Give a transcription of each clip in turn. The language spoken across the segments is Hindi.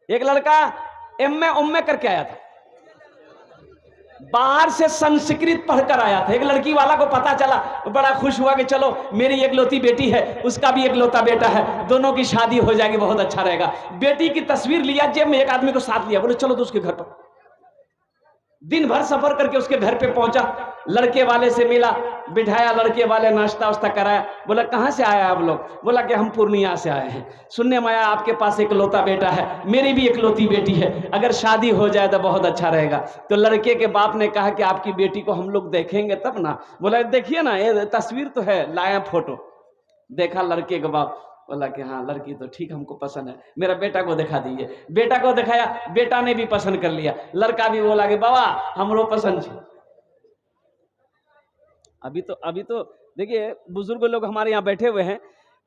एक लड़का एमए उम्मे करके आया था, बाहर से संस्कृत पढ़कर आया था। एक लड़की वाला को पता चला, बड़ा खुश हुआ कि चलो मेरी एकलौती बेटी है, उसका भी एकलौता बेटा है, दोनों की शादी हो जाएगी, बहुत अच्छा रहेगा। बेटी की तस्वीर लिया जेब में, एक आदमी को साथ लिया, बोले चलो तो उसके घर पर। दिन भर सफर करके उसके घर पे पहुंचा, लड़के वाले से मिला, बिठाया, लड़के वाले नाश्ता वास्ता कराया। बोला कहाँ से आया आप लोग? बोला कि हम पूर्णिया से आए हैं, सुनने में आया आपके पास एकलौता बेटा है, मेरी भी एकलौती बेटी है, अगर शादी हो जाए तो बहुत अच्छा रहेगा। तो लड़के के बाप ने कहा कि आपकी बेटी को हम लोग देखेंगे तब ना। बोला देखिए ना, ये तस्वीर तो है, लाया फोटो। देखा लड़के के बाप, बोला कि हाँ लड़की तो ठीक हमको पसंद है, मेरा बेटा को दिखा दीजिए। बेटा को दिखाया, बेटा ने भी पसंद कर लिया। लड़का भी बोला कि बाबा हमरो पसंद है। अभी तो देखिए बुजुर्ग लोग हमारे यहाँ बैठे हुए हैं।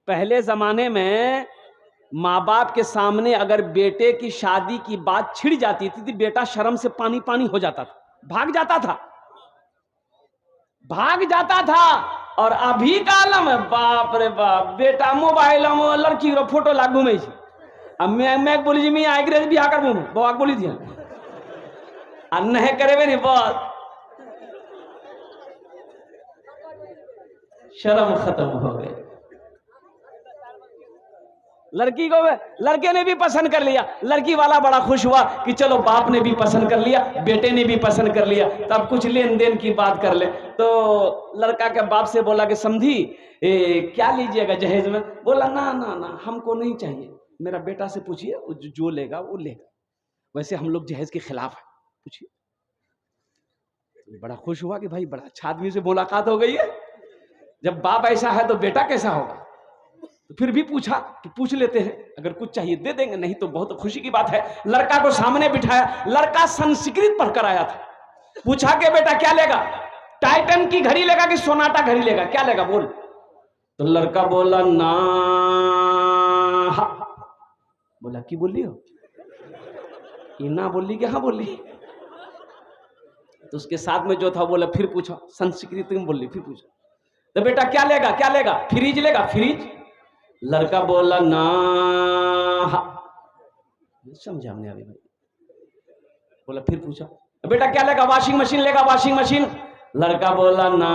पहले जमाने में माँ बाप के सामने अगर बेटे की शादी की बात छिड़ जाती थी, बेटा शर्म से पानी पानी हो जाता था, भाग जाता था। और अभी काल में बाप रे बाप, बेटा मोबाइल में लड़की रो फोटो ला घूमे। अब मैं बोली जी मैं आगे बिहार कर बउआ बोली थी आ नहीं करेबे नहीं, बस शर्म खत्म हो गई। लड़की को लड़के ने भी पसंद कर लिया, लड़की वाला बड़ा खुश हुआ कि चलो बाप ने भी पसंद कर लिया, बेटे ने भी पसंद कर लिया, तब कुछ लेन देन की बात कर ले। तो लड़का के बाप से बोला कि समझी क्या लीजिएगा जहेज में? बोला ना ना ना हमको नहीं चाहिए, मेरा बेटा से पूछिए, जो लेगा वो लेगा, वैसे हम लोग जहेज के खिलाफ है, पूछिए। तो बड़ा खुश हुआ कि भाई बड़ा अच्छा आदमी से मुलाकात हो गई है। जब बाप ऐसा है तो बेटा कैसा होगा? तो फिर भी पूछा कि पूछ लेते हैं, अगर कुछ चाहिए दे देंगे, नहीं तो बहुत खुशी की बात है। लड़का को सामने बिठाया, लड़का संस्कृत पढ़कर आया था। पूछा कि बेटा क्या लेगा? टाइटन की घड़ी लेगा कि सोनाटा घड़ी लेगा, क्या लेगा बोल? तो लड़का बोला ना। बोला की बोली हो? ये ना बोली कि हाँ बोली? तो उसके साथ में जो था बोला फिर पूछा, संस्कृत में बोली, फिर पूछा तो बेटा क्या लेगा, क्या लेगा? फ्रिज लेगा, फ्रिज? लड़का बोला ना। समझा नहीं अभी भाई। बोला फिर पूछा बेटा क्या लेगा? वॉशिंग मशीन लेगा, वॉशिंग मशीन? लड़का बोला ना।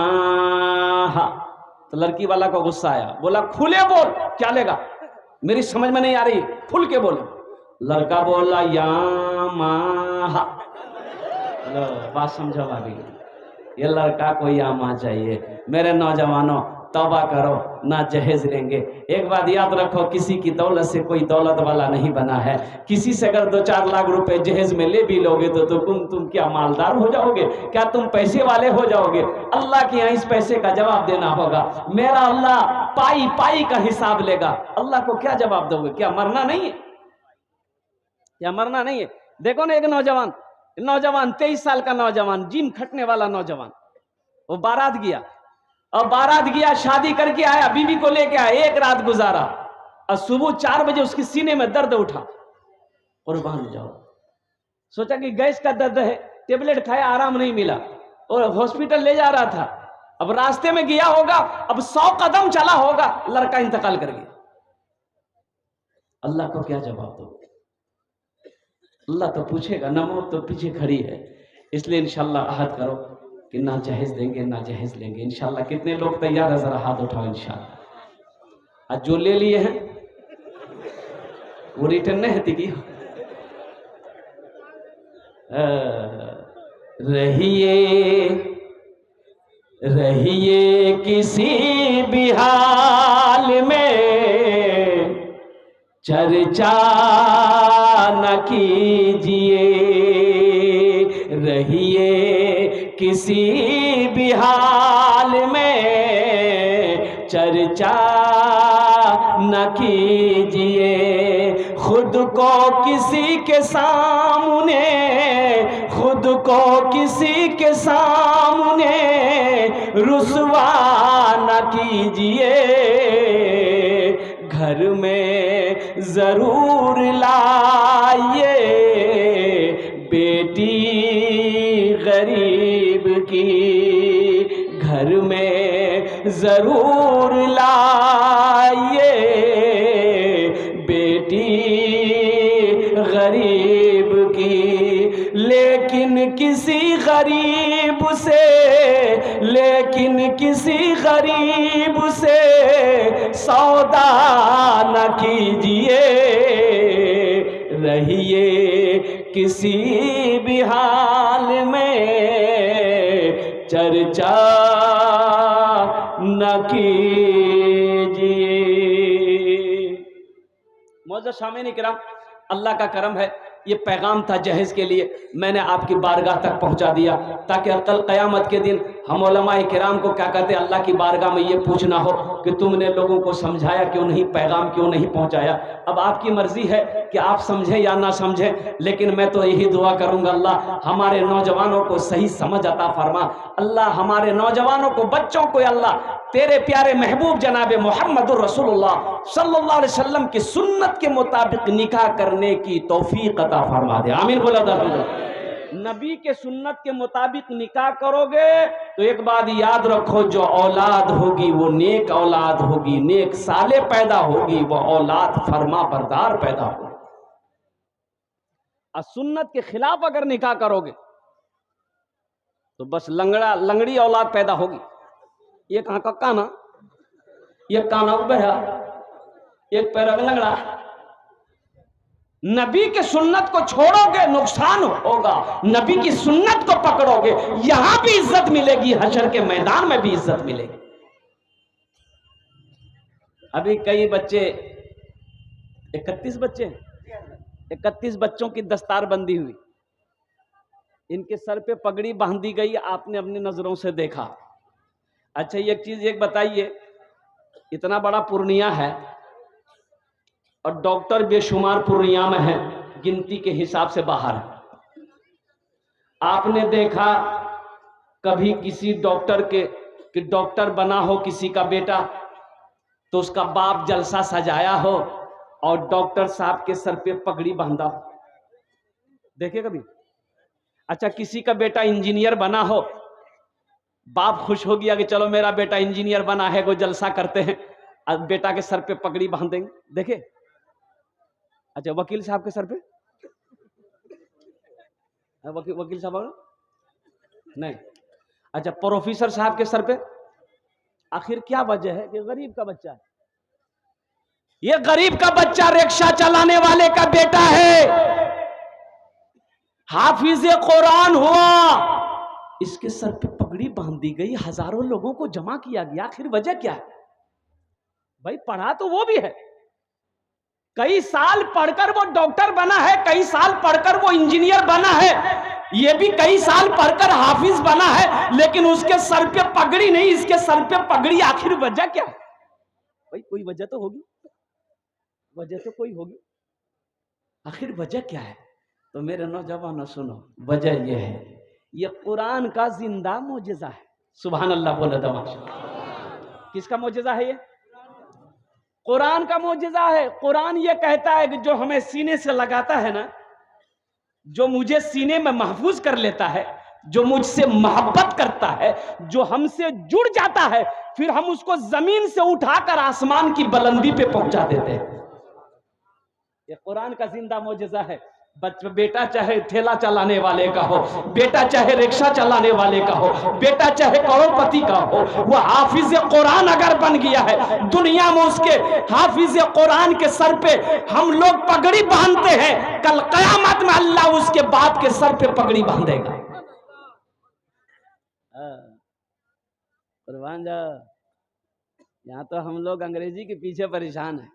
तो लड़की वाला को गुस्सा आया, बोला खुले बोल क्या लेगा, मेरी समझ में नहीं आ रही, खुल के बोलो। लड़का बोला यामाहा। बात समझो भाभी, ये लड़का को यामा चाहिए। मेरे नौजवानों तौबा करो, ना जहेज लेंगे। एक बात याद रखो, किसी की दौलत से कोई दौलत वाला नहीं बना है। किसी से अगर 2-4 लाख रुपए जहेज में ले भी लोगे तो तुम क्या मालदार हो जाओगे? क्या तुम पैसे वाले हो जाओगे? अल्लाह के यहाँ इस पैसे का जवाब देना होगा। मेरा अल्लाह पाई पाई का हिसाब लेगा। अल्लाह को क्या जवाब दोगे? क्या मरना नहीं है? क्या मरना नहीं है? देखो ना, एक नौजवान 23 साल का नौजवान, जिम खटने वाला नौजवान, वो बारात गया, और बारात गया, शादी करके आया, बीवी को लेके आया, एक रात गुजारा, और सुबह 4 बजे उसके सीने में दर्द उठा। कुर्बान जाओ, सोचा कि गैस का दर्द है, टेबलेट खाया, आराम नहीं मिला, और हॉस्पिटल ले जा रहा था। अब रास्ते में गया होगा, अब 100 कदम चला होगा, लड़का इंतकाल कर गया। अल्लाह को क्या जवाब दो? अल्लाह तो पूछेगा ना, मौत तो पीछे खड़ी है। इसलिए इंशाल्लाह अहद करो कि ना जहेज देंगे, ना जहेज लेंगे। इंशाल्लाह कितने लोग तैयार है? जरा हाथ उठाओ इंशाल्लाह। आज जो ले लिए हैं वो रिटर्न नहीं होती की। रहिए किसी भी हाल में, चर्चा न कीजिए। रहिए किसी भी हाल में, चर्चा न कीजिए। खुद को किसी के सामने, खुद को किसी के सामने रुसवा न कीजिए। घर में जरूर लाइए बेटी गरीब की, घर में जरूर लाइए बेटी गरीब गरीब की, लेकिन किसी गरीब से, लेकिन किसी गरीब से सौदा न कीजिए, रहिए किसी भी हाल में चर्चा न कीजिए। मौजूद शामिन इकराम, अल्लाह का करम है, ये पैगाम था जहेज के लिए, मैंने आपकी बारगाह तक पहुंचा दिया, ताकि कल क़यामत के दिन हम उलमाए किराम को क्या कहते हैं, अल्लाह की बारगाह में ये पूछना हो कि तुमने लोगों को समझाया क्यों नहीं, पैगाम क्यों नहीं पहुंचाया। अब आपकी मर्जी है कि आप समझें या ना समझें, लेकिन मैं तो यही दुआ करूंगा, अल्लाह हमारे नौजवानों को सही समझ अता फरमा, अल्लाह हमारे नौजवानों को, बच्चों को अल्लाह तेरे प्यारे महबूब जनाब मोहम्मदुर रसूलुल्लाह सल्लल्लाहु अलैहि वसल्लम की सुन्नत के मुताबिक निकाह करने की तौफीक अता फरमा दे। आमीन बोला था। नबी के सुन्नत के मुताबिक निकाह करोगे तो एक बात याद रखो, जो औलाद होगी वो नेक औलाद होगी, नेक साले पैदा होगी, वो औलाद फरमा बरदार पैदा होगी। और सुन्नत के खिलाफ अगर निकाह करोगे तो बस लंगड़ी औलाद पैदा होगी। ये कहाँ का काना, ये काना बहरा, एक पैर लंगड़ा। नबी के सुन्नत को छोड़ोगे नुकसान होगा, नबी की सुन्नत को पकड़ोगे यहां भी इज्जत मिलेगी, हशर के मैदान में भी इज्जत मिलेगी। अभी कई बच्चे 31 बच्चे 31 बच्चों की दस्तारबंदी हुई, इनके सर पे पगड़ी बांधी गई, आपने अपनी नजरों से देखा। अच्छा एक चीज एक बताइए, इतना बड़ा पूर्णिया है और डॉक्टर बेशुमार पूर्णिया में है, गिनती के हिसाब से बाहर है। आपने देखा कभी किसी डॉक्टर कि डॉक्टर बना हो किसी का बेटा तो उसका बाप जलसा सजाया हो और डॉक्टर साहब के सर पे पगड़ी बांधा हो? देखे कभी? अच्छा किसी का बेटा इंजीनियर बना हो, बाप खुश हो गया कि चलो मेरा बेटा इंजीनियर बना है, वो जलसा करते हैं, अब बेटा के सर पे पगड़ी बांधेंगे, देखे? अच्छा वकील साहब के सर पे वकील साहब नहीं। अच्छा प्रोफेसर साहब के सर पे, आखिर क्या वजह है कि गरीब का बच्चा है, ये गरीब का बच्चा रिक्शा चलाने वाले का बेटा है, हाफिज कुरान हुआ, इसके सर पे पगड़ी बांध दी गई, हजारों लोगों को जमा किया गया, आखिर वजह क्या है? भाई पढ़ा तो वो भी है, कई साल पढ़कर वो डॉक्टर बना है, कई साल पढ़कर वो इंजीनियर बना है, ये भी कई साल पढ़कर हाफिज बना है, लेकिन उसके सर पे पगड़ी नहीं, इसके सर पे पगड़ी, आखिर वजह क्या है? भाई कोई वजह तो होगी, वजह तो कोई होगी, आखिर वजह क्या है? तो मेरे नौजवानों सुनो, वजह यह है, ये कुरान का जिंदा मोजिजा है। सुभान अल्लाह बोले दवा। किसका मोजिजा है ये? कुरान का मोजिजा है। कुरान ये कहता है कि जो हमें सीने से लगाता है ना, जो मुझे सीने में महफूज कर लेता है, जो मुझसे मोहब्बत करता है, जो हमसे जुड़ जाता है, फिर हम उसको जमीन से उठाकर आसमान की बुलंदी पे पहुंचा देते हैं। ये कुरान का जिंदा मोजिजा है। बेटा चाहे ठेला चलाने वाले का हो, बेटा चाहे रिक्शा चलाने वाले का हो, बेटा चाहे करोड़पति का हो, वो हाफिज कुरान अगर बन गया है, दुनिया में उसके हाफिज कुरान के सर पे हम लोग पगड़ी बांधते हैं, कल कयामत में अल्लाह उसके बाप के सर पे पगड़ी बांधेगा। कुर्बान जाओ, यहाँ तो हम लोग अंग्रेजी के पीछे परेशान है।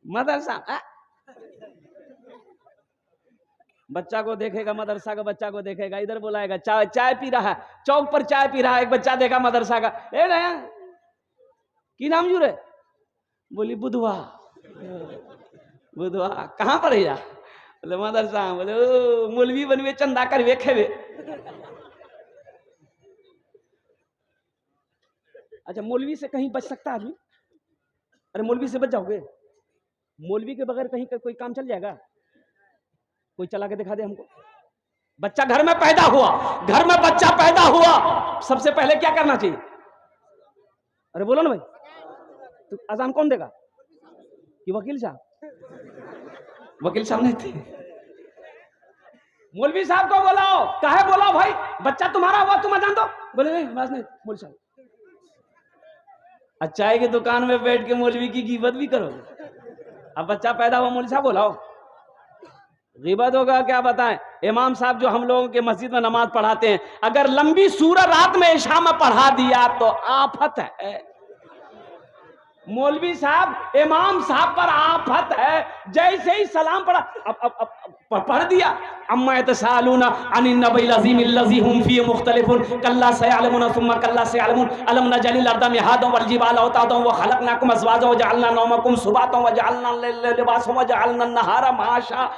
मदरसा बच्चा को देखेगा, मदरसा का बच्चा को देखेगा, इधर बुलाएगा, चाय पी रहा है, चौक पर चाय पी रहा है, एक बच्चा देखा मदरसा का, ए नया की नाम जुड़े? बोली बुधवा। बुधवा कहाँ पर है? बोले मदरसा। बोले मौलवी बनवे, चंदा कर वे खेवे। अच्छा मौलवी से कहीं बच सकता आदमी? अरे मौलवी से बच जाओगे? मौलवी के बगैर कहीं कोई काम चल जाएगा? कोई चला के दिखा दे हमको। बच्चा घर में पैदा हुआ, घर में बच्चा पैदा हुआ, सबसे पहले क्या करना चाहिए? अरे बोलो ना भाई, तो अजान कौन देगा? कि वकील साहब? वकील साहब नहीं थे। मौलवी साहब को बोलाओ, काहे बोलाओ भाई, बच्चा तुम्हारा हुआ, तुम जान दो। बोले नहीं हमारा नहीं, मौलवी साहब। चाय की दुकान में बैठ के मौलवी की गिबत भी करो। अब बच्चा पैदा हुआ, मौलवी साहब बोलाओ, गिबत होगा क्या बताएं। इमाम साहब जो हम लोगों के मस्जिद में नमाज पढ़ाते हैं, अगर लंबी सूरत रात में इशा में पढ़ा दिया तो आफत है। मौलवी साहब, इमाम साहब पर आफत है। जैसे ही सलाम पढ़ा, अब पढ़ दिया, अम्मा यतसालूना अनिन नबील अज़ीमिल लज़ी हुम फीहि मुख्तलिफून कल्ला सयअलमून सुम्मा कल्ला सयअलमून अलम नजलिल अर्द मिहादन वल जिबाला औतादन व खलक़नाकुम अज़वाजन व जअलना नौमकुम सुबातन व जअलना लैला लिबासन व जअलना नहारा माशा।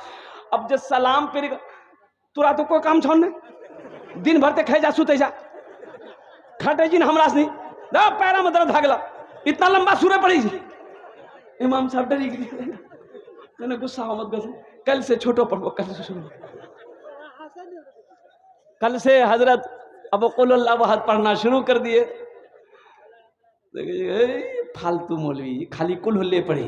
अब जब सलाम फिर तुरा तो कोई काम छोड़ने, दिन भर ते खाई जा सुते जा, खटे जी हमरा से नहीं ना, पैरा में दर्द भागला, इतना लंबा सूरह पड़ी जी। इमाम साहब डरी गए, मैंने गुस्सा मत कर, कल से छोटो पढ़ो, कल से शुरू, कल से हजरत अब कुल अल्लाह अहद पढ़ना शुरू कर दिए। फालतू मौलवी खाली कुल हुल्ले पढ़े।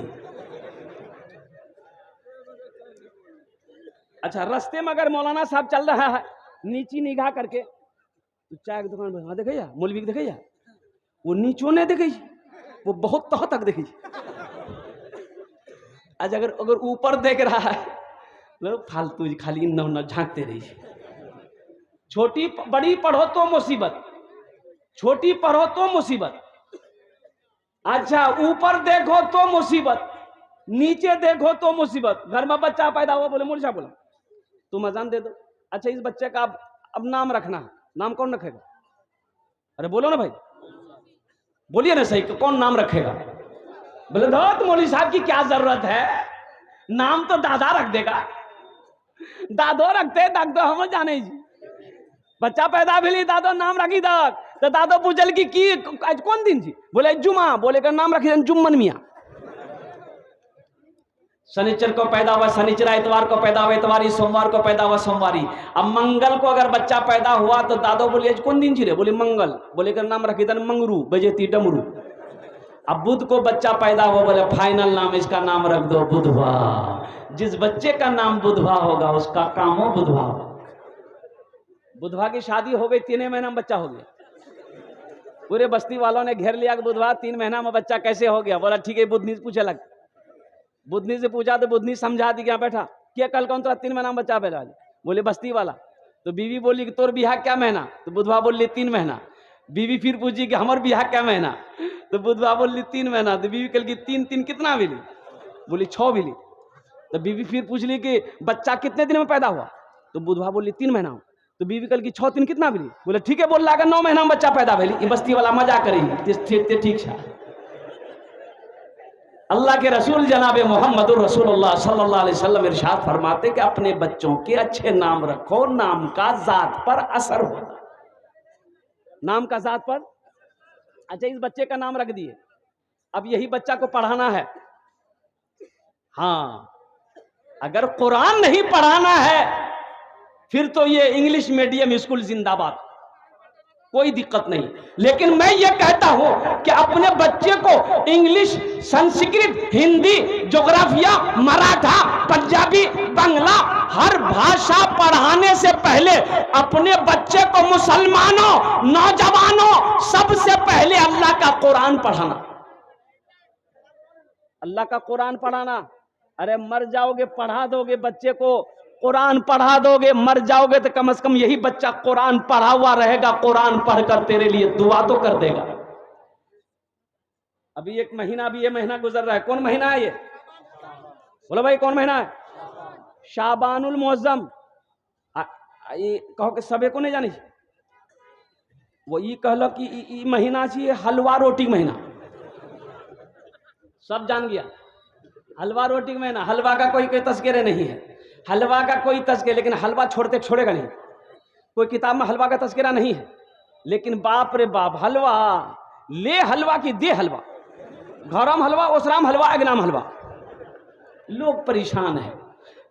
अच्छा, रास्ते में अगर मौलाना साहब चल रहा है नीची निगाह करके, तो चाय की दुकान पर देखे मौलवी देखे, वो नीचों ने देखे, वो बहुत तह तक देखी। आज अगर अगर ऊपर देख रहा है तो फालतू खाली न झांकते रही। छोटी बड़ी पढ़ो तो मुसीबत, छोटी पढ़ो तो मुसीबत। अच्छा, ऊपर देखो तो मुसीबत, नीचे देखो तो मुसीबत। घर में बच्चा पैदा हुआ, बोले मुर्जा बोला तुम अजान दे दो। अच्छा, इस बच्चे का अब नाम रखना है, नाम कौन रखेगा? अरे बोलो ना भाई, बोलिए ना सही, कौन नाम रखेगा? बोले तो मौलवी साहब की क्या जरूरत है, नाम तो दादा रख देगा। दादो रखते, दादो हम जाने जी, बच्चा पैदा भी दादो नाम रखी तक, तो दादो पूछल की आज कौन दिन जी? बोले जुमा, बोले का नाम रखी जुम्मन मियाँ। शनिचर को पैदा हुआ शनिचर, इतवार को पैदा हुआ इतवारी, सोमवार को पैदा हुआ सोमवारी। अब मंगल को अगर बच्चा पैदा हुआ तो दादो बोले कौन दिन जी रे? बोले मंगल, बोले का नाम रखी था मंगरू बजेती डमरू। अब बुध को बच्चा पैदा हुआ, बोले फाइनल नाम इसका नाम रख दो बुधवा। जिस बच्चे का नाम बुधवा होगा उसका काम हो बुधवा। बुधवा की शादी हो गई, 3 महीना में बच्चा हो गया। पूरे बस्ती वालों ने घेर लिया कि बुधवा 3 महीना में बच्चा कैसे हो गया? बोला ठीक है, बुधनी से पूछे लग। बुधनी से पूछा तो बुधनी समझा दी, क्या बैठा क्या कल कौन सा 3 महीना में बच्चा पैदा? बोले बस्ती वाला। तो बीवी बोली कि तोर बिहार क्या महीना? तो बुधवा बोली 3 महीना। बीवी फिर पूछी कि हमार बिहार क्या महीना? तो बुधवा बोली 3 महीना। तो बीवी कल की 3 कितना मिली? बोली 6 मिली। तो बीवी फिर पूछ ली कि बच्चा कितने दिन में पैदा हुआ? तो बुधवा बोली 3 महीना। तो बीवी कल की 6 3 कितना मिली? बोले ठीक है, बोल रहा 9 महीना में बच्चा पैदा भेली। बस्ती वाला मजा करेगी, ठीक है। अल्लाह के रसूल जनाब मोहम्मद रसूलुल्लाह सल्लल्लाहु अलैहि वसल्लम इरशाद फरमाते कि अपने बच्चों के अच्छे नाम रखो, नाम का जात पर असर होगा। नाम का जात पर। अच्छा, इस बच्चे का नाम रख दिए, अब यही बच्चा को पढ़ाना है। हाँ, अगर कुरान नहीं पढ़ाना है फिर तो ये इंग्लिश मीडियम स्कूल जिंदाबाद, कोई दिक्कत नहीं। लेकिन मैं ये कहता हूं कि अपने बच्चे को इंग्लिश, संस्कृत, हिंदी, ज्योग्राफिया, मराठा, पंजाबी, बांग्ला हर भाषा पढ़ाने से पहले अपने बच्चे को मुसलमानों, नौजवानों, सबसे पहले अल्लाह का कुरान पढ़ाना। अल्लाह का कुरान पढ़ाना। अरे मर जाओगे, पढ़ा दोगे बच्चे को, कुरान पढ़ा दोगे, मर जाओगे तो कम से कम यही बच्चा कुरान पढ़ा हुआ रहेगा, कुरान पढ़कर तेरे लिए दुआ तो कर देगा। अभी एक महीना भी, ये महीना गुजर रहा है, कौन महीना है ये? बोलो भाई कौन महीना है? शाबानुल मुअज्जम। ये कहो कि सबे को नहीं जानी, वो ये कहलो कि ये महीना चाहिए हलवा रोटी महीना, सब जान गया। हलवा रोटी महीना, हलवा का कोई तस्करे नहीं है, हलवा का कोई तस्करा, लेकिन हलवा छोड़ेगा नहीं। कोई किताब में हलवा का तस्करा नहीं है, लेकिन बाप रे बाप, हलवा ले, हलवा की दे हलवा, घरम हलवा, ओसराम हलवा, अगनाम हलवा। लोग परेशान है,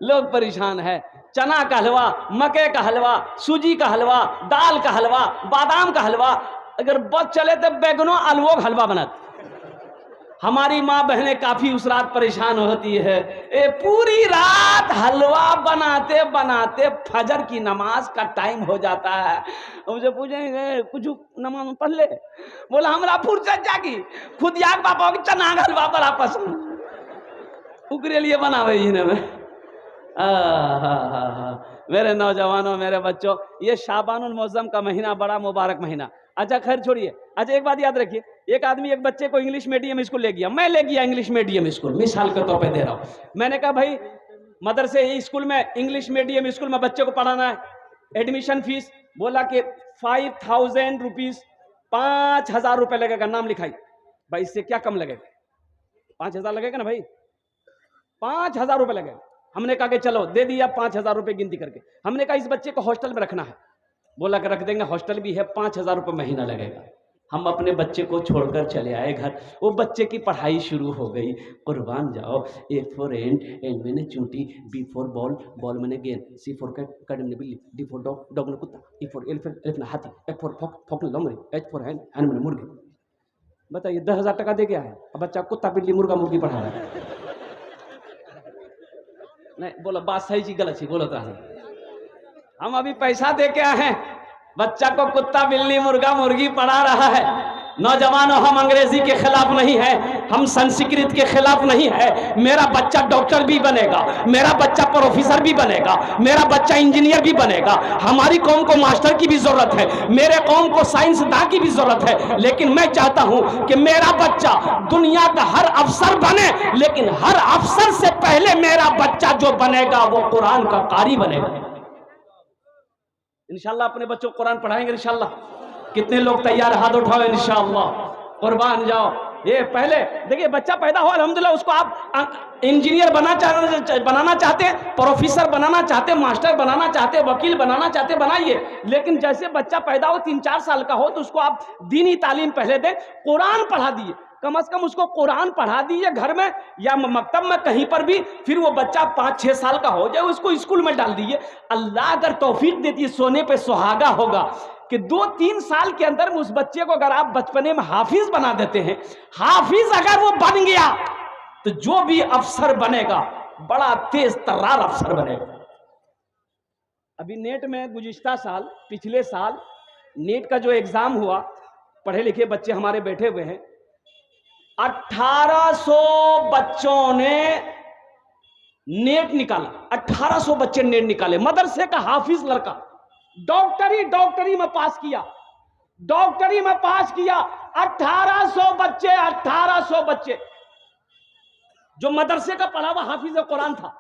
लोग परेशान है। चना का हलवा, मके का हलवा, सूजी का हलवा, दाल का हलवा, बादाम का हलवा, अगर बच चले तो बैगनो आलुओं का हलवा बनाते। हमारी माँ बहनें काफी उस रात परेशान होती है, पूरी रात रात हलवा बनाते बनाते फजर की नमाज का टाइम हो जाता है। मुझे पूछेंगे कुछ नमाज पढ़ ले, बोला हमरा फुर्सत जागी खुद याक बापा के चना हलवा बड़ा पसंद उकरे लिए बनावे जी ने मैं। मेरे नौजवानों, मेरे बच्चों, ये शाबानुल मौज़म का महीना बड़ा मुबारक महीना। अच्छा खैर छोड़िए। अच्छा एक बात याद रखिए, एक आदमी एक बच्चे को इंग्लिश मीडियम स्कूल ले गया, मैं ले गया इंग्लिश मीडियम स्कूल, मिसाल के तौर पे दे रहा हूं। मैंने कहा भाई मदरसे स्कूल में इंग्लिश मीडियम स्कूल में बच्चे को पढ़ाना है, एडमिशन फीस बोला कि 5000 रुपीज, 5000 रुपये लगेगा, नाम लिखाई। भाई इससे क्या कम लगेगा, 5000 लगेगा ना भाई, 5000 रुपये लगेगा। हमने कहा कि चलो दे दिया 5000 रुपये गिनती करके। हमने कहा इस बच्चे को हॉस्टल में रखना है, बोला कि रख देंगे, हॉस्टल भी है, 5000 रुपये महीना लगेगा। हम अपने बच्चे को छोड़कर चले आए घर। वो बच्चे की पढ़ाई शुरू हो गई। कुर्बान जाओ। ए फॉर एंड, एंड मैंने चूंटी, बी फॉर बॉल, बॉल मैंने गेंद, सी फॉर कैट, कैट मैंने बिल्ली, डी फॉर डॉग, डॉग ने कुत्ता, ई फॉर एलिफेंट, एलिफेंट हाथी, एफ फॉर फॉक, फॉक ने लोमड़ी, एच फॉर हैंड, हैंड मैंने मुर्गी। बताइए 10,000 टका दे गया है, अब बच्चा कुत्ता बिल्ली मुर्गा मुर्गी पढ़ा रहा है। नहीं बोलो बात सही चीज गलत चीज बोलो तो हम अभी पैसा दे के आए हैं, बच्चा को कुत्ता बिल्ली मुर्गा मुर्गी पढ़ा रहा है। नौजवानों, हम अंग्रेजी के खिलाफ नहीं है, हम संस्कृत के खिलाफ नहीं है। मेरा बच्चा डॉक्टर भी बनेगा, मेरा बच्चा प्रोफेसर भी बनेगा, मेरा बच्चा इंजीनियर भी बनेगा। हमारी कौम को मास्टर की भी जरूरत है, मेरे कौम को साइंसदान की भी जरूरत है। लेकिन मैं चाहता हूं कि मेरा बच्चा दुनिया का हर अफसर बने, लेकिन हर अफसर से पहले मेरा बच्चा जो बनेगा वो कुरान का कारी बनेगा। इंशाल्लाह अपने बच्चों को कुरान पढ़ाएंगे इंशाल्लाह। कितने लोग तैयार, हाथ उठाओ इंशाल्लाह, कुर्बान जाओ। ये पहले देखिए बच्चा पैदा हो अल्हम्दुलिल्लाह, उसको आप इंजीनियर बनाना चाहते हैं, प्रोफेसर बनाना चाहते हैं, मास्टर बनाना चाहते हैं, वकील बनाना चाहते हैं, बनाइए। लेकिन जैसे बच्चा पैदा हो 3-4 साल का हो तो उसको आप दीनी तालीम पहले दें, कुरान पढ़ा दिए, कम से कम उसको कुरान पढ़ा दीजिए घर में या मकतब में कहीं पर भी। फिर वो बच्चा 5-6 साल का हो जाए उसको स्कूल में डाल दीजिए। अल्लाह अगर तौफीक देती है, सोने पे सुहागा होगा कि 2-3 साल के अंदर उस बच्चे को अगर आप बचपने में हाफिज बना देते हैं, हाफिज अगर वो बन गया तो जो भी अफसर बनेगा बड़ा तेज तर्रार अफसर बनेगा। अभी नेट में गुज़िश्ता साल, पिछले साल नेट का जो एग्जाम हुआ, पढ़े लिखे बच्चे हमारे बैठे हुए हैं, 1800 बच्चों ने नेट निकाला, 1800 बच्चे नेट निकाले। मदरसे का हाफिज लड़का डॉक्टरी में पास किया, डॉक्टरी में पास किया। 1800 बच्चे, 1800 बच्चे जो मदरसे का पढ़ा हुआ हाफिज कुरान था।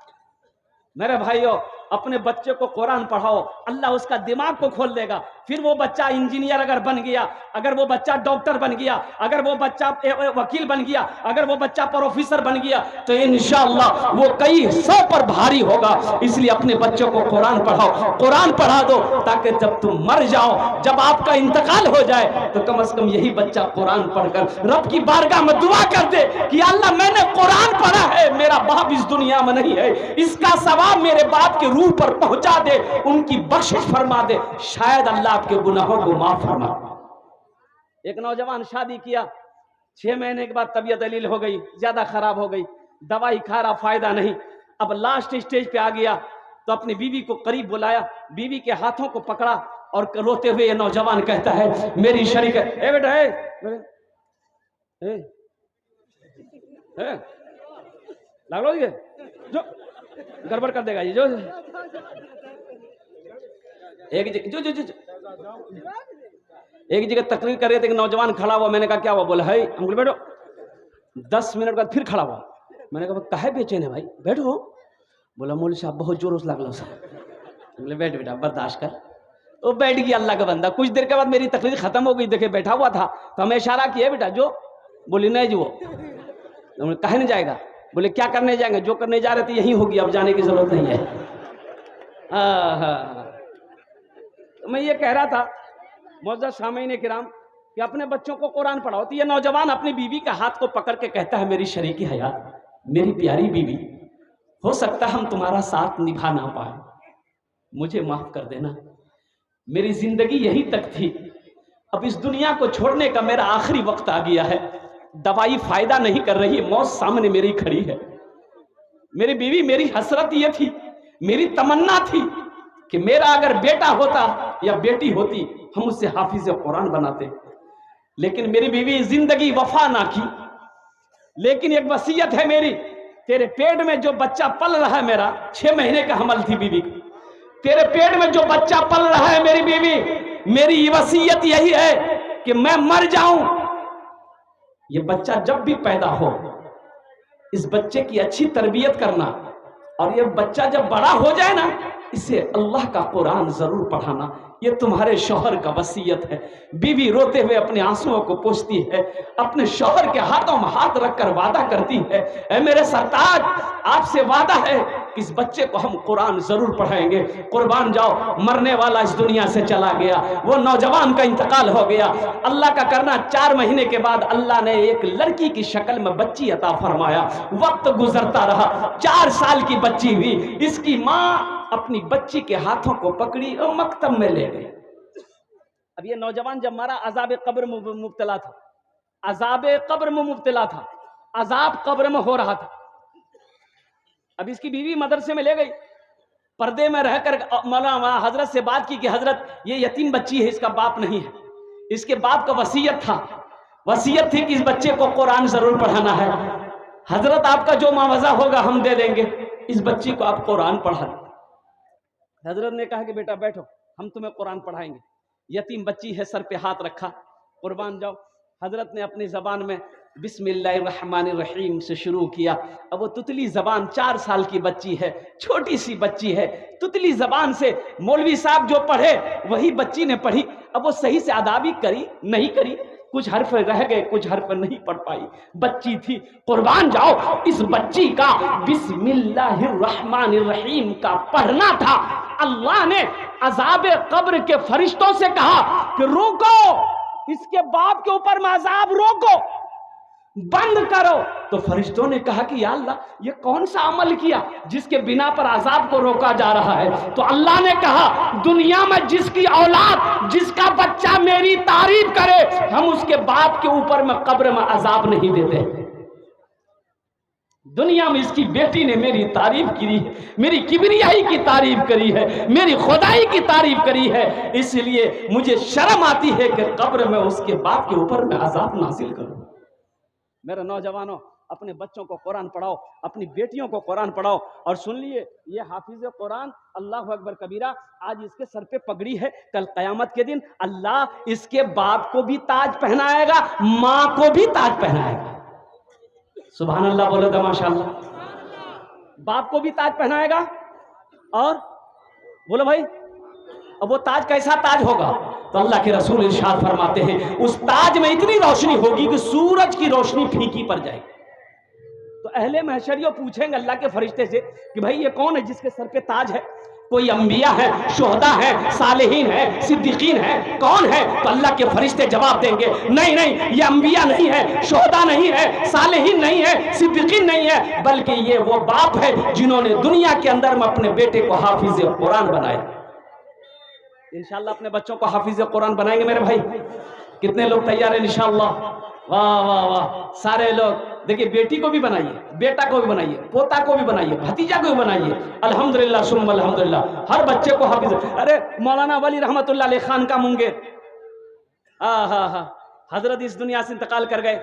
मेरे भाइयों, अपने बच्चे को कुरान पढ़ाओ, अल्लाह उसका दिमाग को खोल देगा। फिर वो बच्चा इंजीनियर अगर बन गया, अगर वो बच्चा डॉक्टर बन गया, अगर वो बच्चा वकील बन गया, अगर वो बच्चा प्रोफेसर बन गया, तो इंशाअल्लाह वो कई 100 पर भारी होगा। इसलिए अपने बच्चों को कुरान पढ़ाओ, कुरान पढ़ा दो, ताकि जब तुम मर जाओ, जब आपका इंतकाल हो जाए, तो कम से कम यही बच्चा कुरान पढ़कर रब की बारगाह में दुआ कर दे कि अल्लाह मैंने कुरान पढ़ा है, मेरा बाप इस दुनिया में नहीं है, इसका सवाब मेरे बाप के रूह पर पहुंचा दे, उनकी बख्शिश फरमा दे, शायद अल्लाह आपके गुनाहों को माफ फरमा। एक नौजवान शादी किया, 6 महीने के बाद तबीयत दलील हो गई, ज्यादा खराब हो गई, दवाई खा रहा, फायदा नहीं। अब लास्ट स्टेज पे आ गया तो अपनी बीवी को करीब बुलाया, बीवी के हाथों को पकड़ा और रोते हुए ये नौजवान कहता है, मेरी शरीक है, ए बेटा लग लो ये जो गड़बड़ कर देगा ये, जो एक जो जो जो एक जगह तकरीर कर रहे थे, नौजवान खड़ा हुआ, मैंने कहा क्या हुआ, बोला है, हम बोले बैठो। 10 मिनट बाद फिर खड़ा हुआ, मैंने कहा काहे बेचैन है भाई, बैठो। बोला मौलवी साहब बहुत जोर से लागलो साहब। बोले बैठ बेटा बर्दाश्त कर। तो बैठ गया अल्लाह का बंदा। कुछ देर के बाद मेरी तकरीर खत्म हो गई, देखे बैठा हुआ था तो हमें इशारा किया, बेटा जो। बोली नहीं जो, कहे नहीं जाएगा। बोले क्या करने जाएंगे, जो करने जा रहे थे यही होगी, अब जाने की जरूरत नहीं है। तो मैं ये कह रहा था मौजूद सामीन किराम कि अपने बच्चों को कुरान पढ़ाओ। तो ये नौजवान अपनी बीवी का हाथ को पकड़ के कहता है, मेरी शरीकी हयात, मेरी प्यारी बीवी, हो सकता है हम तुम्हारा साथ निभा ना पाए, मुझे माफ कर देना, मेरी जिंदगी यही तक थी, अब इस दुनिया को छोड़ने का मेरा आखिरी वक्त आ गया है, दवाई फायदा नहीं कर रही, मौत सामने मेरी खड़ी है, मेरी बीवी, मेरी हसरत ये थी, मेरी तमन्ना थी कि मेरा अगर बेटा होता या बेटी होती, हम उससे हाफिज कुरान बनाते। लेकिन मेरी बीवी जिंदगी वफा ना की। लेकिन एक वसीयत है मेरी, तेरे पेट में जो बच्चा पल रहा है, मेरा 6 महीने का हमल थी बीवी का, तेरे पेट में जो बच्चा पल रहा है मेरी बीवी, मेरी वसीयत यही है कि मैं मर जाऊं, ये बच्चा जब भी पैदा हो, इस बच्चे की अच्छी तरबियत करना, और ये बच्चा जब बड़ा हो जाए ना, इसे अल्लाह का कुरान जरूर पढ़ाना। ये तुम्हारे शौहर का वसीयत है। बीवी रोते हुए अपने आंसुओं को पोंछती है, अपने शौहर के हाथों में हाथ रखकर वादा करती है, ऐ मेरे सरताज, आपसे वादा है कि इस बच्चे को हम कुरान जरूर पढ़ाएंगे। कुर्बान जाओ, मरने वाला इस दुनिया से चला गया, वो नौजवान का इंतकाल हो गया। अल्लाह का करना, 4 महीने के बाद अल्लाह ने एक लड़की की शक्ल में बच्ची अता फरमाया। वक्त गुजरता रहा, 4 साल की बच्ची हुई। इसकी माँ अपनी बच्ची के हाथों को पकड़ी और मकतब में ले गई। अब ये नौजवान जब मारा, अजाब कब्र में मुब्तला था, अजाब कब्र में मुब्तला था, अजाब कब्र में हो रहा था। अब इसकी बीवी मदरसे में ले गई, पर्दे में रहकर मौलाना हजरत से बात की कि हजरत ये यतीम बच्ची है, इसका बाप नहीं है। इसके बाप का वसीयत थी कि इस बच्चे को कुरान जरूर पढ़ाना है। हजरत आपका जो मुआवजा होगा हम दे देंगे, इस बच्ची को आप कुरान पढ़ा दें। हजरत ने कहा कि बेटा बैठो, हम तुम्हें कुरान पढ़ाएंगे। यतीम बच्ची है, सर पे हाथ रखा, कुर्बान जाओ। हजरत ने अपनी जबान में बिस्मिल्लाहिर्रहमानिर्रहीम से शुरू किया। अब वो तुतली जबान, 4 साल की बच्ची है, छोटी सी बच्ची है, तुतली जबान से मौलवी साहब जो पढ़े वही बच्ची ने पढ़ी। अब वो सही से अदा भी करी नहीं करी, कुछ हर्फ रह गए, कुछ हर्फ नहीं पढ़ पाई, बच्ची थी। कुर्बान जाओ, इस बच्ची का बिस्मिल्लाहिर्रहमानिर्रहीम का पढ़ना था। अल्लाह ने अजाब कब्र के फरिश्तों से कहा कि रोको, इसके बाप के ऊपर में अजाब रोको, बंद करो। तो फरिश्तों ने कहा कि या अल्लाह, ये कौन सा अमल किया जिसके बिना पर अजाब को रोका जा रहा है? तो अल्लाह ने कहा, दुनिया में जिसकी औलाद, जिसका बच्चा मेरी तारीफ करे, हम उसके बाप के ऊपर में कब्र में अजाब नहीं देते। दुनिया में इसकी बेटी ने मेरी तारीफ की, मेरी किबरियाई की तारीफ करी है, मेरी खुदाई की तारीफ करी है, इसलिए मुझे शर्म आती है कि कब्र में उसके बाप के ऊपर में अजाब नाजिल करूं। मेरे नौजवानों, अपने बच्चों को कुरान पढ़ाओ, अपनी बेटियों को कुरान पढ़ाओ। और सुन लिए, ये हाफिज कुरान, अल्लाह अकबर कबीरा, आज इसके सर पे पगड़ी है, कल कयामत के दिन अल्लाह इसके बाप को भी ताज पहनाएगा, माँ को भी ताज पहनाएगा। सुभान अल्लाह बोलो तो माशाअल्लाह। बाप को भी ताज पहनाएगा, और बोलो भाई, अब वो ताज कैसा ताज होगा? तो अल्लाह के रसूल इरशाद फरमाते हैं, उस ताज में इतनी रोशनी होगी कि सूरज की रोशनी फीकी पड़ जाएगी। तो अहले महशरियों पूछेंगे अल्लाह के फरिश्ते से कि भाई ये कौन है जिसके सर पे ताज है? कोई अंबिया है, शुहदा है, सालेहीन है, सिद्दीकीन है, कौन है? तो अल्लाह के फरिश्ते जवाब देंगे, नहीं नहीं, ये अंबिया नहीं है, शुहदा नहीं है, सालेहीन नहीं है, सिद्दीकीन नहीं है, बल्कि ये वो बाप है जिन्होंने दुनिया के अंदर में अपने बेटे को हाफिज कुरान बनाया। इंशाअल्लाह अपने बच्चों को हाफिज कुरान बनाएंगे मेरे भाई। कितने लोग तैयार हैं इंशाअल्लाह? वाह वाह वाह, सारे लोग। देखिए, बेटी को भी बनाइए, बेटा को भी बनाइए, पोता को भी बनाइए, भतीजा को भी बनाइए। अल्हम्दुलिल्लाह सुम्मा अल्हम्दुलिल्लाह, हर बच्चे को हाफिज। अरे मौलाना वली रहमतुल्लाह अलैह खान का मुंगेर, हजरत इस दुनिया से इंतकाल कर गए।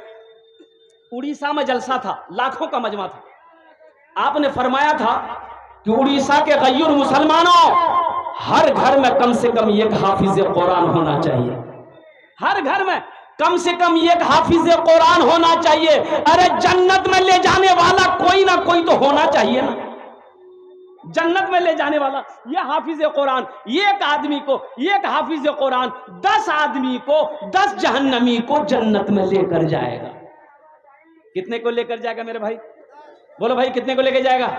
उड़ीसा में जलसा था, लाखों का मजमा था। आपने फरमाया था कि उड़ीसा के गैर मुसलमानों, हर घर में कम से कम एक हाफिज कुरान होना चाहिए। हर घर में कम से कम एक हाफिज कुरान होना चाहिए। अरे जन्नत में ले जाने वाला कोई ना कोई तो होना चाहिए ना, जन्नत में ले जाने वाला। ये हाफिज कुरान, एक आदमी को, एक हाफिज कुरान 10 आदमी को, 10 जहन्नमी को जन्नत में लेकर जाएगा। कितने को लेकर जाएगा मेरे भाई? बोलो भाई, कितने को लेकर जाएगा?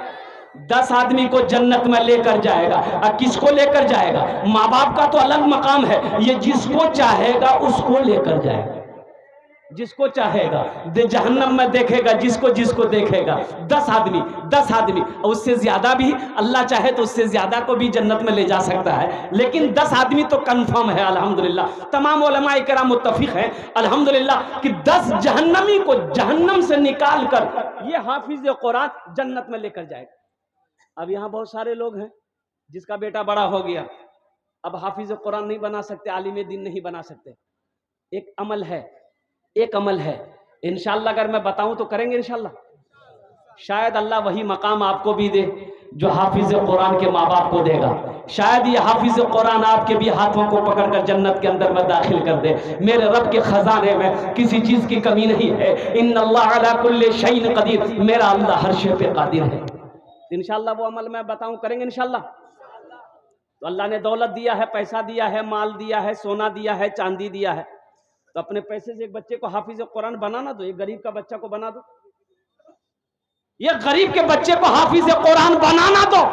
10 आदमी को जन्नत में लेकर जाएगा। और किसको लेकर जाएगा? माँ बाप का तो अलग मकाम है, ये जिसको चाहेगा उसको लेकर जाएगा। जिसको चाहेगा, जहन्नम में देखेगा जिसको जिसको देखेगा। 10 आदमी, 10 आदमी, और उससे ज्यादा भी अल्लाह चाहे तो उससे ज्यादा को भी जन्नत में ले जा सकता है, लेकिन 10 आदमी तो कंफर्म है अल्हम्दुलिल्लाह। तमाम उलमाए किराम मुत्तफिक हैं अल्हम्दुलिल्लाह कि 10 जहन्नमी को जहन्नम से निकाल कर ये हाफिज कुरान जन्नत में लेकर जाएगा। अब यहाँ बहुत सारे लोग हैं जिसका बेटा बड़ा हो गया, अब हाफिज कुरान नहीं बना सकते, आलिम दीन नहीं बना सकते। एक अमल है, एक अमल है, इंशाअल्लाह अगर मैं बताऊं तो करेंगे इंशाअल्लाह। शायद अल्लाह वही मकाम आपको भी दे जो हाफिज कुरान के माँ बाप को देगा। शायद ये हाफिज कुरान आपके भी हाथों को पकड़कर जन्नत के अंदर में दाखिल कर दे। मेरे रब के खजाने में किसी चीज की कमी नहीं है। इन्नल्लाह अला कुल्ली शैइन कदीर, मेरा अल्लाह हर शे पे कादिर है। इंशाअल्लाह वो अमल मैं बताऊं, करेंगे इंशाअल्लाह। तो अल्लाह ने दौलत दिया है, पैसा दिया है, माल दिया है, सोना दिया है, चांदी दिया है, तो अपने पैसे से एक बच्चे को हाफिज कुरान बनाना दो, एक गरीब का बच्चा को बना दो, ये गरीब के बच्चे को हाफिज कुरान बनाना दो।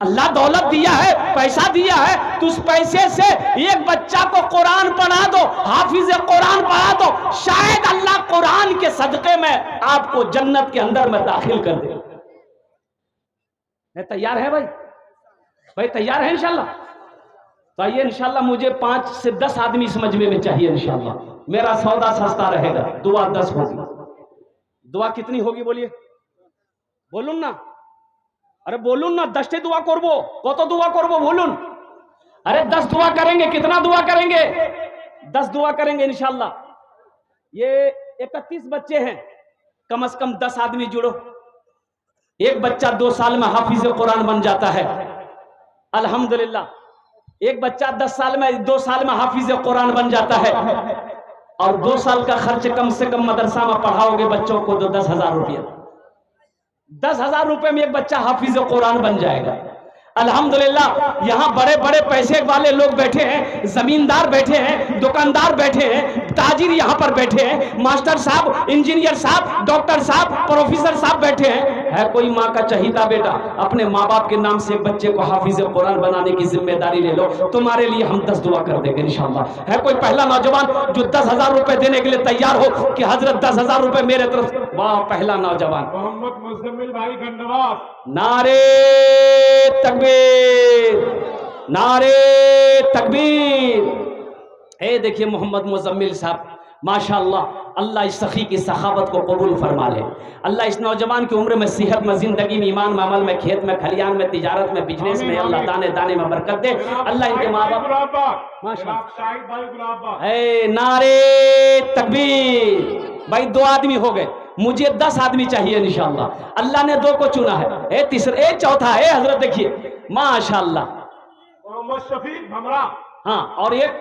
अल्लाह दौलत दिया है, पैसा दिया है, तो उस पैसे से एक बच्चा को कुरान पढ़ा दो, हाफिज कुरान पढ़ा दो, शायद अल्लाह कुरान के सदके में आपको जन्नत के अंदर में दाखिल कर दे। तैयार है भाई? भाई तैयार है इंशाल्लाह? तो आइए इंशाल्लाह, मुझे 5 से 10 आदमी इस मजमे में चाहिए इंशाल्लाह। मेरा सौदा सस्ता रहेगा, दुआ 10 होगी। दुआ कितनी होगी बोलिए? बोलून ना, अरे बोलून ना, 10 दुआ करबो, कत दुआ करबो बोलून? अरे 10 दुआ करेंगे। कितना दुआ करेंगे? 10 दुआ करेंगे इंशाल्लाह। ये 31 बच्चे हैं, कम से कम 10 आदमी जुड़ो। एक बच्चा 2 साल में हाफिज कुरान बन जाता है अल्हम्दुलिल्लाह। एक बच्चा 2 साल में हाफिज कुरान बन जाता है, और 2 साल का खर्च कम से कम मदरसा में पढ़ाओगे बच्चों को तो 10,000 रुपया। 10,000 रुपए में एक बच्चा हाफिज कुरान बन जाएगा अल्हम्दुलिल्लाह। यहाँ बड़े बड़े पैसे वाले लोग बैठे हैं, जमींदार बैठे हैं, दुकानदार बैठे हैं, ताजिर यहाँ पर बैठे हैं, मास्टर साहब, इंजीनियर साहब, डॉक्टर साहब, प्रोफेसर साहब बैठे हैं। है कोई माँ का चहीता बेटा, अपने माँ बाप के नाम से एक बच्चे को हाफिज कुरान बनाने की जिम्मेदारी ले लो, तुम्हारे लिए हम 10 दुआ कर देंगे इंशाअल्लाह। है कोई पहला नौजवान जो 10,000 रुपए देने के लिए तैयार हो कि हजरत 10,000 रुपए मेरे तरफ से? वाह, पहला नौजवान मोहम्मद मुजम्मिल भाई गंडवास। नारे तकबीर, नारे तकबीर। ए देखिए मोहम्मद मुजम्मिल साहब माशाअल्लाह, अल्लाह इस सखी की सखावत को कबूल फरमा ले। अल्लाह इस नौजवान की उम्र में, सेहत में, जिंदगी में, ईमान में, अमल में, खेत में, खलियान में, तिजारत में, बिजनेस में, अल्लाह दाने दाने में बरकत दे। अल्लाह इनके माँ बाप माशाअल्लाह। नारे तकबीर। भाई 2 आदमी हो गए, मुझे 10 आदमी चाहिए इंशाअल्लाह। अल्लाह ने 2 को चुना है, तीसरा चौथा है हजरत, देखिए माशाअल्लाह, मोहम्मद शफीक भमरा। हाँ, और एक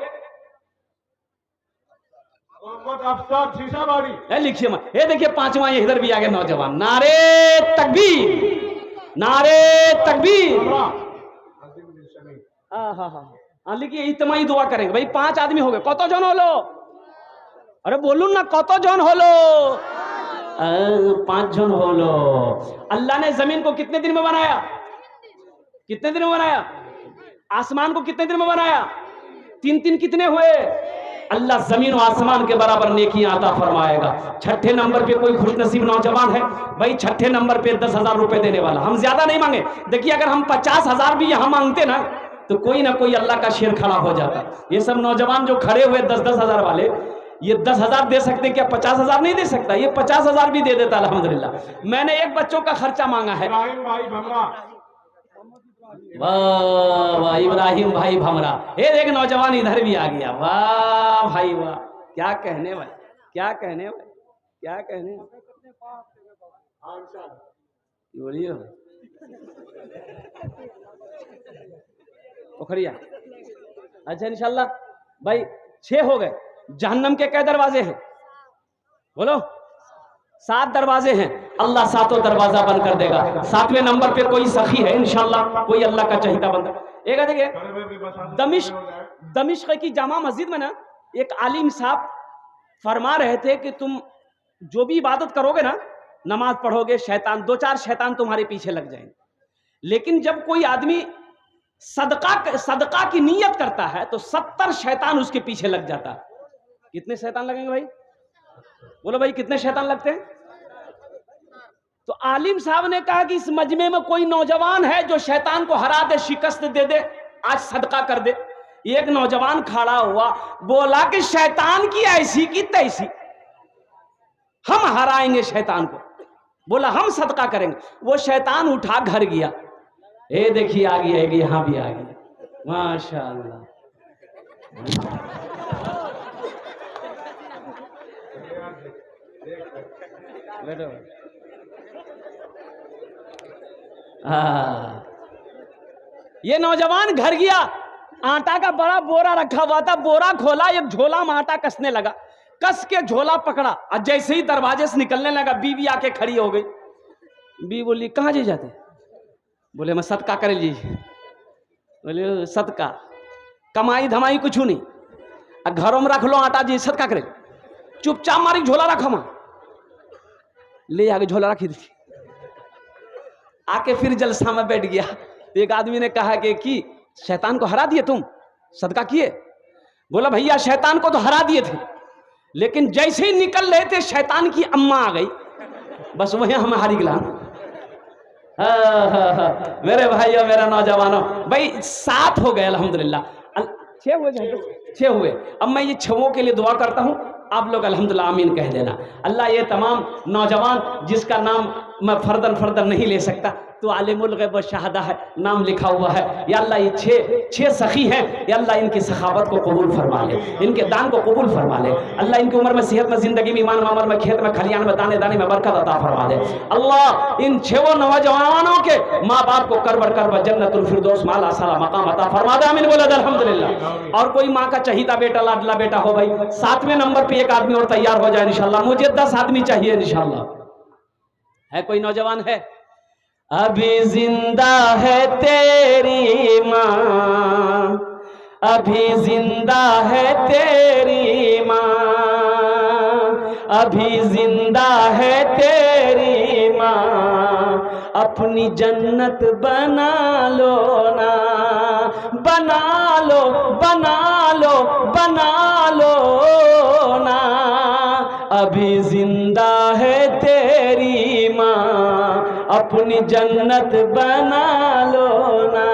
मोहम्मद अफसर शीशाबाड़ी। लिखिए मैं, ये देखिए 5वां, ये इधर भी आ गए नौजवान। नारे तकबीर, नारे तकबीर। हाँ लिखिए, इतमाही दुआ करेंगे भाई। 5 आदमी हो गए, कत जन होलो? अरे बोलून ना, कत जन होलो? 5 जन होलो। अल्लाह ने जमीन को कितने दिन में बनाया? कितने दिन में बनाया? आसमान को कितने दिन में बनाया? 3 कितने हुए? अल्लाह जमीन और आसमान के बराबर नेकियां अता फरमाएगा। 6ठे नंबर पे कोई खुशनसीब नौजवान है भाई, 6ठे नंबर पे 10,000 रुपए देने वाला। हम ज्यादा नहीं मांगे, देखिए अगर हम 50,000 भी यहाँ मांगते ना तो कोई ना कोई अल्लाह का शेर खड़ा हो जाता। ये सब नौजवान जो खड़े हुए 10,000 वाले, ये 10,000 दे सकते क्या? 50,000 नहीं दे सकता, ये 50,000 भी दे देता अल्हम्दुलिल्लाह। मैंने एक बच्चों का खर्चा मांगा है। वाह वाह, इब्राहिम भाई भमरा। ये देख नौजवान इधर भी आ गया। वाह भाई वाह, क्या कहने भाई, क्या कहने भाई, क्या कहने बोलिए पोखरिया। अच्छा इंशाल्लाह भाई 6 हो गए। जहन्नम के कै दरवाजे हैं? बोलो। 7 दरवाजे हैं। अल्लाह 7 दरवाजा बंद कर देगा। 7वें नंबर पे कोई सखी है इंशाल्लाह, कोई अल्लाह का चहीता बंदा। एक देखिए दमिश्क की जामा मस्जिद में ना एक आलिम साहब फरमा रहे थे कि तुम जो भी इबादत करोगे ना, नमाज पढ़ोगे, शैतान 2-4 शैतान तुम्हारे पीछे लग जाएंगे। लेकिन जब कोई आदमी सदका की नीयत करता है तो 70 शैतान उसके पीछे लग जाता है कितने शैतान लगेंगे भाई? बोलो भाई कितने शैतान लगते हैं? तो आलिम साहब ने कहा कि इस मजमे में कोई नौजवान है जो शैतान को हरा दे, शिकस्त दे दे, आज सदका कर दे। एक नौजवान खड़ा हुआ, बोला कि शैतान की ऐसी की तैसी, हम हराएंगे शैतान को। बोला हम सदका करेंगे। वो शैतान उठा घर गया। ए देखिए आ गया, यहां भी आ गया, माशाअल्लाह। ये नौजवान घर गया, आटा का बड़ा बोरा रखा हुआ था, बोरा खोला, एक झोला में आटा कसने लगा, कस के झोला पकड़ा और जैसे ही दरवाजे से निकलने लगा बीवी आके खड़ी हो गई। बीवी बोली कहाँ जे जाते? बोले मैं सदका करे जी। बोले सदका, कमाई धमाई कुछ नहीं, घरों में रख लो आटा जी, सदका करे। चुपचाप मारी झोला रखा, मां ले आगे झोला रखी थी, आके फिर जलसा में बैठ गया। एक आदमी ने कहा कि शैतान को हरा दिए तुम, सदका किए? बोला भैया शैतान को तो हरा दिए थे, लेकिन जैसे ही निकल रहे थे शैतान की अम्मा आ गई, बस वही हम हारी गिला। मेरे भाइयों, मेरा नौजवानों, भाई 7 हो गए अल्हम्दुलिल्लाह, 6 हुए। अब मैं ये 6 के लिए दुआ करता हूं, आप लोग अल्हम्दुलिल्लाह आमीन कह देना। अल्लाह ये तमाम नौजवान जिसका नाम मैं फर्दन नहीं ले सकता, तो आलिमुल गैब व शहादा है, नाम लिखा हुआ है, या अल्लाह ये 6 सखी हैं, या अल्लाह इनकी सखावत को कबूल फरमा ले, इनके दान को कबूल फरमा ले। अल्लाह इनकी उम्र में, सेहत में, जिंदगी में, ईमान में, अमल में, खेत में, खलियान में, दाने दाने में बरकत अता फरमा दे। अल्लाह इन 6 नौजवानों के माँ बाप को करबर जन्नतुल फिरदौस माला साला मकाम अता फरमा दे। आमीन बोले अल्हम्दुलिल्लाह। और कोई माँ का चहीता बेटा, लाडला बेटा हो भाई, 7वें नंबर पे एक आदमी और तैयार हो जाए इंशाल्लाह। मुझे 10 आदमी चाहिए इंशाल्लाह। है कोई नौजवान है? अभी जिंदा है तेरी माँ, अभी जिंदा है तेरी माँ, अभी जिंदा है तेरी माँ, अपनी जन्नत बना लो ना, बना लो बना लो बना लो ना, अभी जिंदा है तेरी माँ, अपनी जन्नत बना लो ना।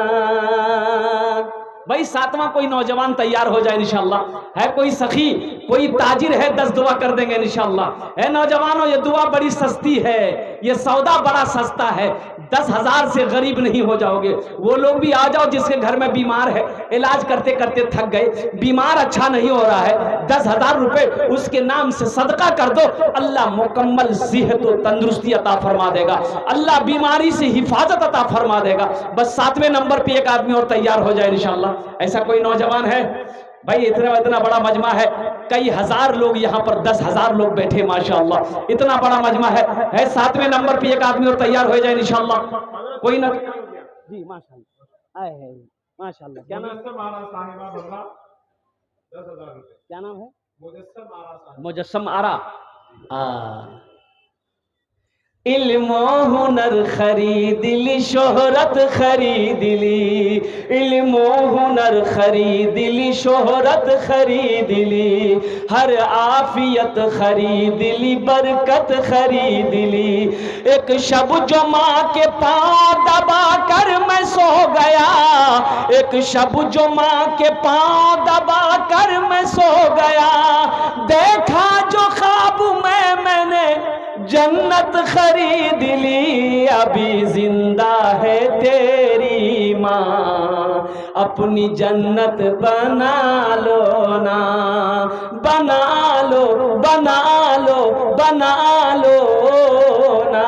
भाई 7वां कोई नौजवान तैयार हो जाए इंशाल्लाह। है कोई सखी, कोई ताजिर है, 10 दुआ कर देंगे इंशाल्लाह। है नौजवानों, ये दुआ बड़ी सस्ती है, ये सौदा बड़ा सस्ता है, 10,000 से गरीब नहीं हो जाओगे। वो लोग भी आ जाओ जिसके घर में बीमार है, इलाज करते करते थक गए, बीमार अच्छा नहीं हो रहा है, 10,000 रुपए उसके नाम से सदका कर दो, अल्लाह मुकम्मल सेहत और तंदुरुस्ती अता फरमा देगा, अल्लाह बीमारी से हिफाजत अता फरमा देगा। बस 7वें नंबर पे एक आदमी और तैयार हो जाए इंशाल्लाह। ऐसा कोई नौजवान है? भाई इतना बड़ा मजमा है, कई हजार लोग यहाँ पर, 10,000 लोग बैठे माशाअल्लाह, इतना बड़ा मजमा है। 7वें नंबर पे एक आदमी और तैयार हो जाए इंशाअल्लाह। कोई ना जी, माशाअल्लाह, आए है माशाअल्लाह। क्या नाम? क्या नाम है? मुजस्सम आरा। इल्म हुनर खरीद ली, शोहरत खरीद ली, इल्म हुनर खरीद ली, शोहरत खरीद ली, हर आफियत खरीद ली, बरकत खरीद ली। एक शब जो माँ के पाँव दबा कर मैं सो गया, एक शब जो माँ के पाँव दबा कर मैं सो गया, देखा जो ख्वाब में मैंने जन्नत खरीद ली, अभी जिंदा है तेरी माँ, अपनी जन्नत बना लो ना, बना लो बना लो बना लो ना,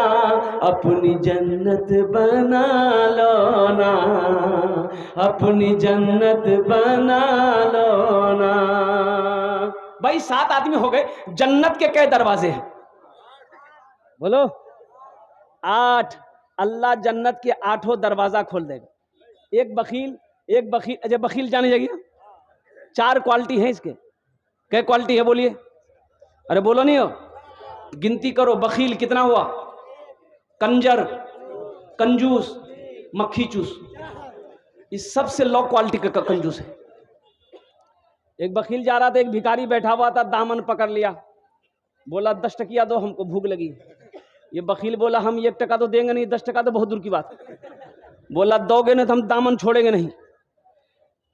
अपनी जन्नत बना लो ना, अपनी जन्नत बना लो ना। भाई 7 आदमी हो गए। जन्नत के कई दरवाजे हैं? बोलो 8। अल्लाह जन्नत के 8 दरवाजा खोल देगा। एक बखील अच्छा बखील जाने जाएगी ना, 4 क्वालिटी है इसके। क्या क्वालिटी है बोलिए? अरे बोलो नहीं हो, गिनती करो। बखील कितना हुआ? कंजर, कंजूस, मक्खी चूस, इस सबसे लो क्वालिटी का कंजूस है। एक वकील जा रहा था, एक भिखारी बैठा हुआ था, दामन पकड़ लिया, बोला 10 टकिया दो, हमको भूख लगी। ये वकील बोला हम 1 टका तो देंगे नहीं, 10 टका तो बहुत दूर की बात। बोला दोगे नहीं तो हम दामन छोड़ेंगे नहीं।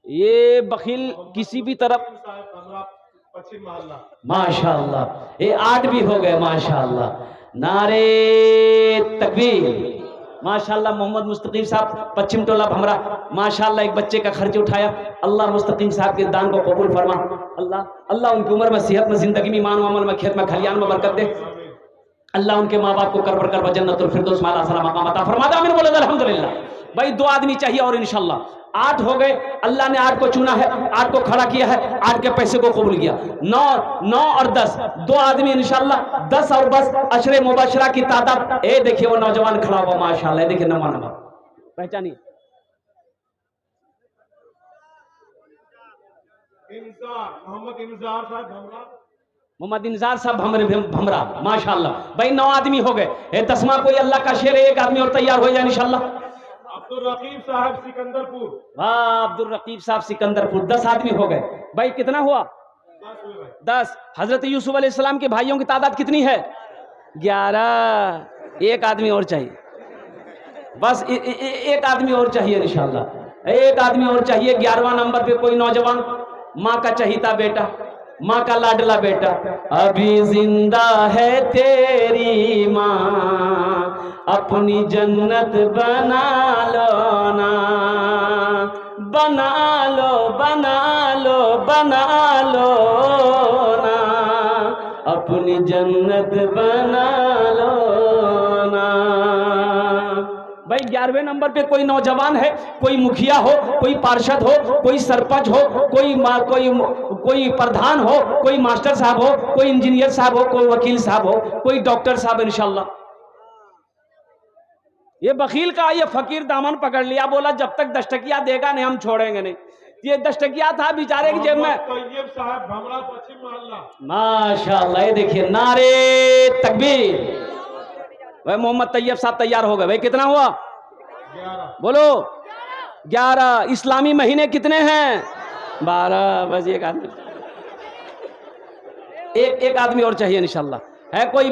ये वकील किसी भी तरफ, साहब भमरा पश्चिम मोहल्ला। माशाअल्लाह ये 8 भी हो गए, माशाअल्लाह, नारे तकबीर, माशाअल्लाह। मोहम्मद मुस्तकीम साहब पश्चिम टोला भमरा, माशाअल्लाह, एक बच्चे का खर्च उठाया। अल्लाह मुस्तकीम साहब के दान को कबूल फरमा। अल्लाह अल्लाह उनकी उम्र में, सेहत में, जिंदगी में, ईमान अमल में, खेत में, खलियान में बरकत दे। अल्लाह उनके माँ बाप को कर कर जन्नतुल फिरदौस माला सलाम मकाम अता फरमा दे। आमीन बोले अल्हम्दुलिल्लाह। भाई 2 आदमी चाहिए और इंशाल्लाह 8 हो गए। अल्लाह ने 8 को चुना है, 8 को खड़ा किया है, 8 के पैसे को कबूल किया। 9 और 10, 2 आदमी इंशाल्लाह 10 और 10 अशरे मुबशरा की तादाद। ए देखिए वो नौजवान खड़ा हुआ, माशाल्लाह, देखिए 9वां नंबर, पहचानिए। मोहम्मद इंजार साहब भमरा। मोहम्मद इंजार साहब भमरा, माशाल्लाह। भाई 9 आदमी हो गए। 10वां कोई अल्लाह का शेर है, एक आदमी और तैयार हो जाए इंशाल्लाह। अब्दुल रकीब साहब सिकंदरपुर। वाह, अब्दुल रकीब साहब सिकंदरपुर। 10 आदमी हो गए। भाई कितना हुआ? 10। हजरत यूसुफ अलैहिस्सलाम के भाइयों की तादाद कितनी है? 11। एक आदमी और चाहिए, बस एक आदमी और चाहिए इंशाल्लाह, एक आदमी और चाहिए। 11वां नंबर पे कोई नौजवान, माँ का चहीता बेटा, माँ का लाडला बेटा। अभी जिंदा है तेरी माँ, अपनी जन्नत बना लो ना, बना लो बना लो बना लो ना, अपनी जन्नत बना लो ना। भाई 11वें नंबर पे कोई नौजवान है, कोई मुखिया हो, कोई पार्षद हो, कोई सरपंच हो, कोई प्रधान हो, कोई मास्टर साहब हो, कोई इंजीनियर साहब हो, कोई वकील साहब हो, कोई डॉक्टर साहब इंशाल्लाह। ये वकील का ये फकीर दामन पकड़ लिया, बोला जब तक 10 टकिया देगा नहीं हम छोड़ेंगे नहीं। ये 10 टकिया था बेचारे की जेब में। तैयब साहब भमरा पश्चिम मोहल्ला। माशाल्लाह, ये देखिए, नारे तकबीर। भाई मोहम्मद तैयब साहब तैयार हो गए। भाई कितना हुआ? 11। बोलो 11। इस्लामी महीने कितने हैं? 12। बस एक आदमी और चाहिए इंशाल्लाह। है कोई?